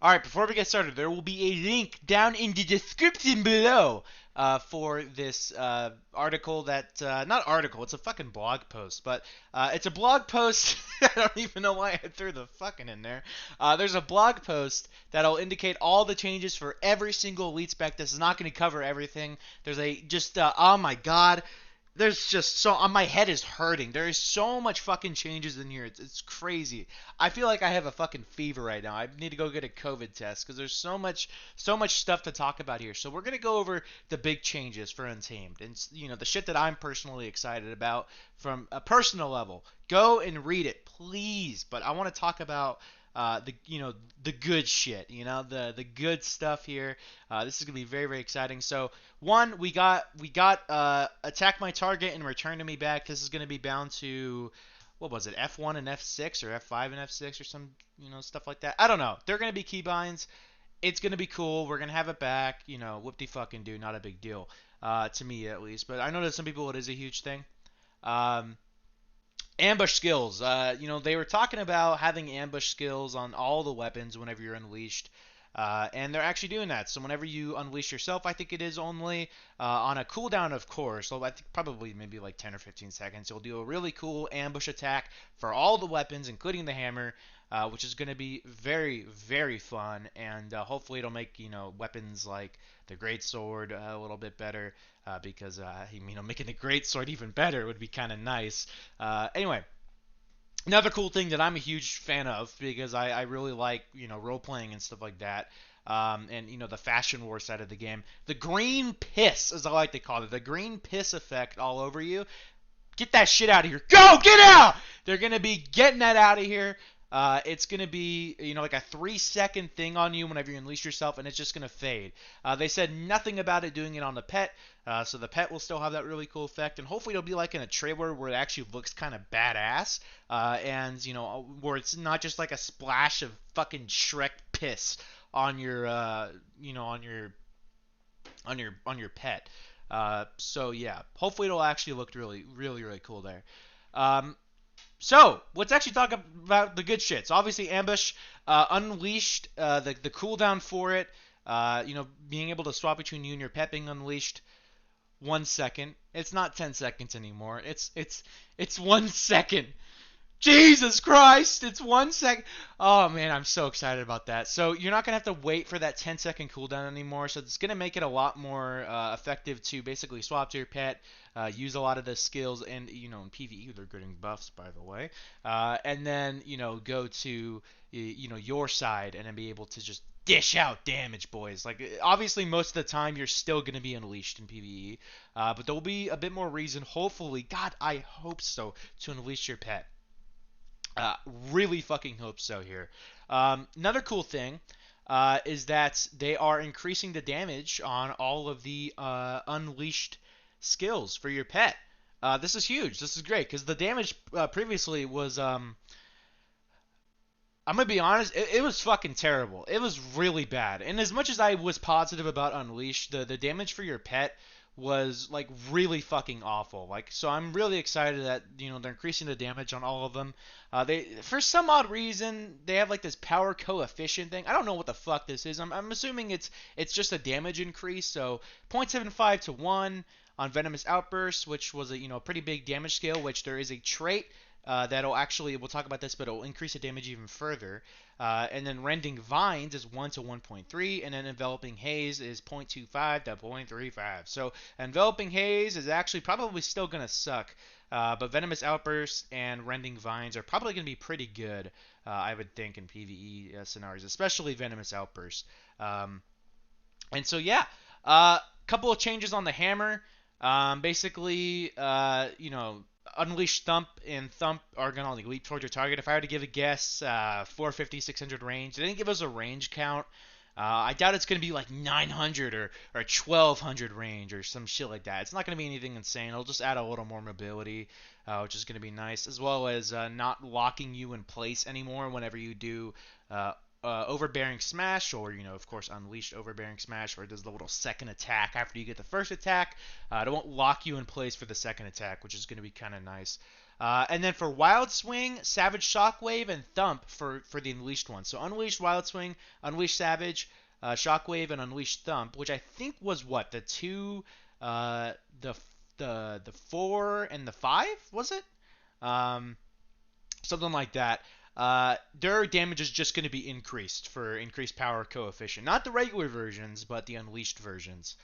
Alright, before we get started, there will be a link down in the description below for this article that, not article, it's a fucking blog post, but it's a blog post. I don't even know why I threw the fucking in there. There's a blog post that'll indicate all the changes for every single elite spec. This is not going to cover everything. There's oh my god, there's just so my head is hurting. There is so much fucking changes in here. It's crazy. I feel like I have a fucking fever right now. I need to go get a COVID test because there's so much stuff to talk about here. So we're gonna go over the big changes for Untamed and the shit that I'm personally excited about from a personal level. Go and read it, please. But I want to talk about the good shit, the good stuff here. This is gonna be very very exciting. So one, we got attack my target and return to me back. This is gonna be bound to, what was it, F1 and F6 or F5 and F6 or some stuff like that. I don't know. They're gonna be keybinds. It's gonna be cool. We're gonna have it back. Whoop de fucking do. Not a big deal, to me at least. But I know that some people it is a huge thing. Um, Ambush skills. They were talking about having ambush skills on all the weapons whenever you're unleashed. And they're actually doing that. So whenever you unleash yourself, I think it is only on a cooldown, of course. So I think probably maybe like 10 or 15 seconds. You'll do a really cool ambush attack for all the weapons, including the hammer, which is going to be very, very fun. And hopefully it'll make weapons like the great sword a little bit better. Because making the great sword even better would be kind of nice. Anyway, another cool thing that I'm a huge fan of because I really like role playing and stuff like that. And the fashion war side of the game, the green piss, as I like to call it, the green piss effect all over you. Get that shit out of here. Go, get out! They're gonna be getting that out of here. It's gonna be like a 3-second thing on you whenever you unleash yourself, and it's just gonna fade. They said nothing about it doing it on the pet, so the pet will still have that really cool effect, and hopefully it'll be like in a trailer where it actually looks kind of badass, and where it's not just like a splash of fucking Shrek piss on your on your pet. So yeah, hopefully it'll actually look really really really cool there. Um, so let's actually talk about the good shit. So obviously ambush, unleashed, the cooldown for it, being able to swap between you and your pet being unleashed. 1 second. It's not 10 seconds anymore. It's 1 second. Jesus Christ, it's 1 second. Oh man, I'm so excited about that. So you're not gonna have to wait for that 10-second cooldown anymore. So it's gonna make it a lot more effective to basically swap to your pet, use a lot of the skills, and in PvE they're getting buffs by the way, and then go to your side and then be able to just dish out damage, boys. Like obviously most of the time you're still gonna be unleashed in PvE, but there will be a bit more reason, hopefully, God, I hope so, to unleash your pet. Really fucking hope so here. Another cool thing is that they are increasing the damage on all of the unleashed skills for your pet. This is huge. This is great because the damage previously was. I'm gonna be honest. It was fucking terrible. It was really bad. And as much as I was positive about Unleashed, the damage for your pet was like really fucking awful. Like, so I'm really excited that they're increasing the damage on all of them. They, for some odd reason, they have like this power coefficient thing. I don't know what the fuck this is. I'm assuming it's just a damage increase. So 0.75 to 1 on Venomous Outburst, which was a pretty big damage scale. Which there is a trait that'll actually, we'll talk about this, but it'll increase the damage even further. And then Rending Vines is 1 to 1.3, and then Enveloping Haze is 0.25 to 0.35. So Enveloping Haze is actually probably still going to suck, but Venomous Outbursts and Rending Vines are probably going to be pretty good, I would think, in PvE scenarios, especially Venomous Outbursts. And so, yeah, couple of changes on the hammer. Basically, Unleash Thump and Thump are going to like leap towards your target. If I were to give a guess, 450, 600 range. They didn't give us a range count. I doubt it's going to be like 900 or 1200 range or some shit like that. It's not going to be anything insane. It'll just add a little more mobility, which is going to be nice, as well as not locking you in place anymore whenever you do overbearing smash, or of course unleashed overbearing smash, where it does the little second attack after you get the first attack. It won't lock you in place for the second attack, which is going to be kind of nice. And then for Wild Swing, Savage Shockwave, and Thump for the Unleashed one. So Unleashed Wild Swing, Unleashed Savage, Shockwave, and Unleashed Thump, which I think was what the two, the the 4 and the 5, was it? Um, Something like that. Their damage is just going to be increased for increased power coefficient. Not the regular versions, but the unleashed versions.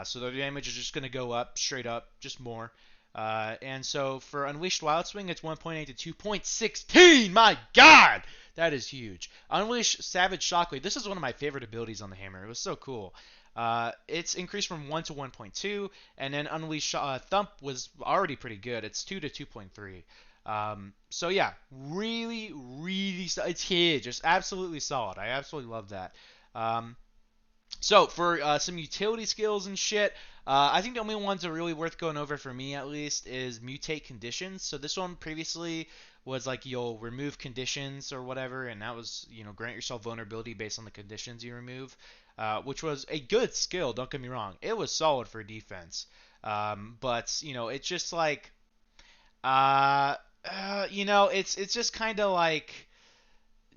So their damage is just going to go up, straight up, just more. And so for Unleashed Wild Swing, it's 1.8 to 2.16. My God! That is huge. Unleashed Savage Shockwave. This is one of my favorite abilities on the hammer. It was so cool. It's increased from 1 to 1.2, and then Unleashed Thump was already pretty good. It's 2 to 2.3. So yeah, really, really, it's huge. It's absolutely solid. I absolutely love that. So for some utility skills and shit, I think the only ones that are really worth going over for me at least is Mutate Conditions. So this one previously was like you'll remove conditions or whatever, and that was, grant yourself vulnerability based on the conditions you remove, which was a good skill. Don't get me wrong, it was solid for defense. But it's just like, it's just kind of like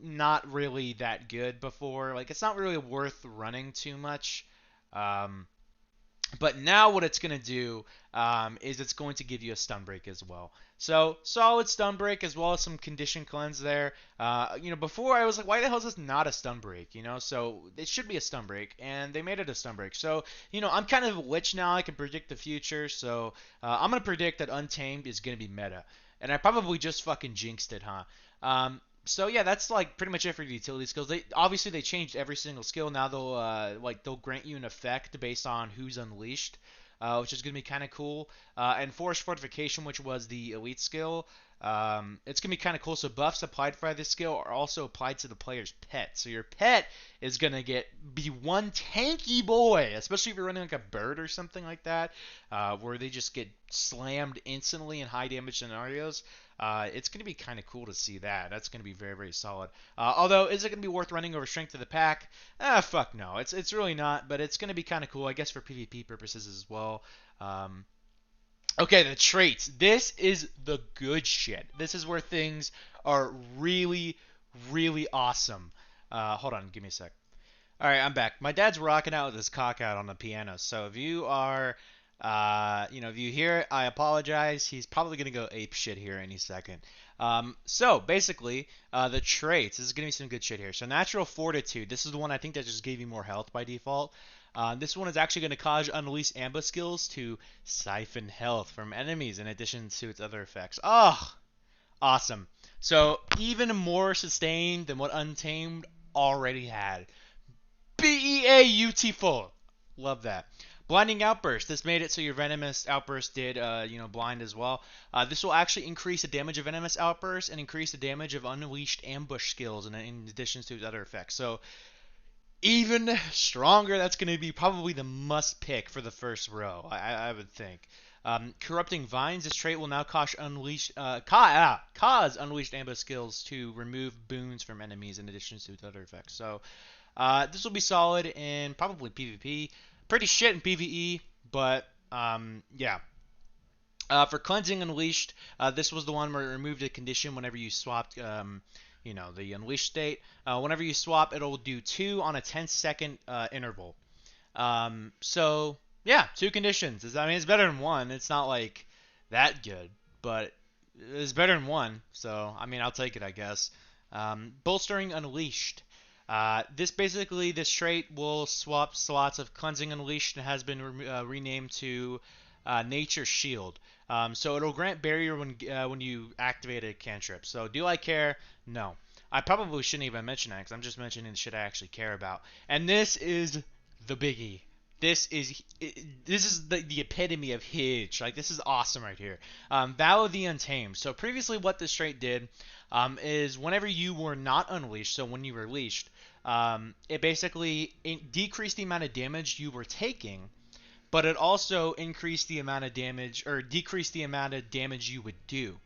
not really that good before. Like, it's not really worth running too much. Um, but now what it's going to do is it's going to give you a stun break as well. So solid stun break as well as some condition cleanse there. Before I was like, why the hell is this not a stun break? So it should be a stun break, and they made it a stun break. So I'm kind of a witch now. I can predict the future. So I'm gonna predict that Untamed is gonna be meta, and I probably just fucking jinxed it, huh? So yeah, that's like pretty much it for the utility skills. They changed every single skill. Now they'll grant you an effect based on who's unleashed, which is gonna be kind of cool. And Forest Fortification, which was the elite skill, it's gonna be kind of cool. So buffs applied for this skill are also applied to the player's pet. So your pet is gonna be one tanky boy, especially if you're running like a bird or something like that, where they just get slammed instantly in high damage scenarios. It's going to be kind of cool to see that. That's going to be very, very solid. Although, is it going to be worth running over Strength of the Pack? Fuck no. It's really not, but it's going to be kind of cool, I guess, for PvP purposes as well. Okay, the traits. This is the good shit. This is where things are really, really awesome. Hold on, give me a sec. All right, I'm back. My dad's rocking out with his cock out on the piano, so if you are... if you hear it, I apologize. He's probably going to go ape shit here any second. So basically, the traits. This is going to be some good shit here. So natural fortitude. This is the one I think that just gave you more health by default. This one is actually going to cause unleashed ambush skills to siphon health from enemies in addition to its other effects. Oh, awesome. So even more sustained than what Untamed already had. Beautiful. Love that. Blinding Outburst. This made it so your Venomous Outburst did, blind as well. This will actually increase the damage of Venomous Outburst and increase the damage of Unleashed Ambush skills in addition to its other effects. So, even stronger. That's going to be probably the must pick for the first row, I would think. Corrupting Vines. This trait will now cause Unleashed Ambush skills to remove boons from enemies in addition to its other effects. So, this will be solid in probably PvP. Pretty shit in PvE, but yeah. For Cleansing Unleashed, this was the one where it removed a condition whenever you swapped, the Unleashed state. Whenever you swap, it'll do 2 on a 10-second interval. So, yeah, 2 conditions. It's better than 1. It's not, like, that good, but it's better than 1. So, I'll take it, I guess. Bolstering Unleashed. This trait will swap slots of Cleansing Unleashed and has been renamed to Nature Shield. So it'll grant barrier when you activate a cantrip. So do I care? No. I probably shouldn't even mention that because I'm just mentioning the shit I actually care about. And this is the biggie. This is the epitome of Hitch. Like, this is awesome right here. Vow of the Untamed. So previously what this trait did is whenever you were not unleashed, so when you were leashed, it basically decreased the amount of damage you were taking, but it also increased the amount of damage, or decreased the amount of damage you would do.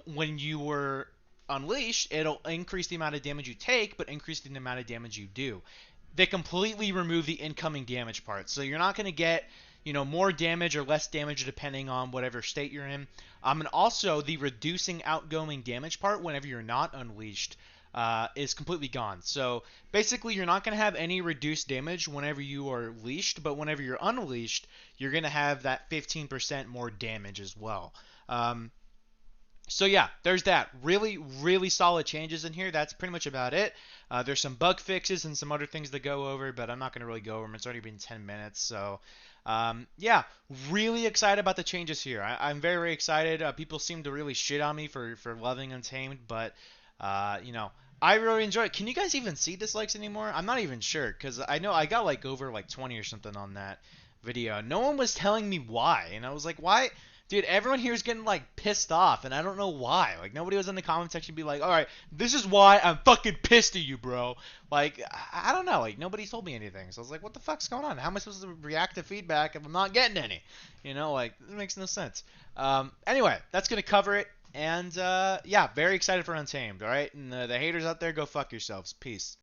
When you were unleashed, it'll increase the amount of damage you take, but increase the amount of damage you do. They completely remove the incoming damage part, so you're not going to get, more damage or less damage depending on whatever state you're in. And also the reducing outgoing damage part whenever you're not unleashed is completely gone. So basically, you're not going to have any reduced damage whenever you are leashed, but whenever you're unleashed, you're going to have that 15% more damage as well. So yeah, there's that. Really, really solid changes in here. That's pretty much about it. There's some bug fixes and some other things to go over, but I'm not going to really go over them. It's already been 10 minutes. So yeah, really excited about the changes here. I'm very, very excited. People seem to really shit on me for loving Untamed, but I really enjoy it. Can you guys even see dislikes anymore? I'm not even sure, because I know I got like over like 20 or something on that video. No one was telling me why, and I was like, why? Dude, everyone here is getting like pissed off, and I don't know why. Like, nobody was in the comment section be like, all right, this is why I'm fucking pissed at you, bro. Like, I don't know. Like, nobody told me anything. So I was like, what the fuck's going on? How am I supposed to react to feedback if I'm not getting any? Like, it makes no sense. Anyway, that's going to cover it. And, yeah, very excited for Untamed, all right? And the haters out there, go fuck yourselves. Peace.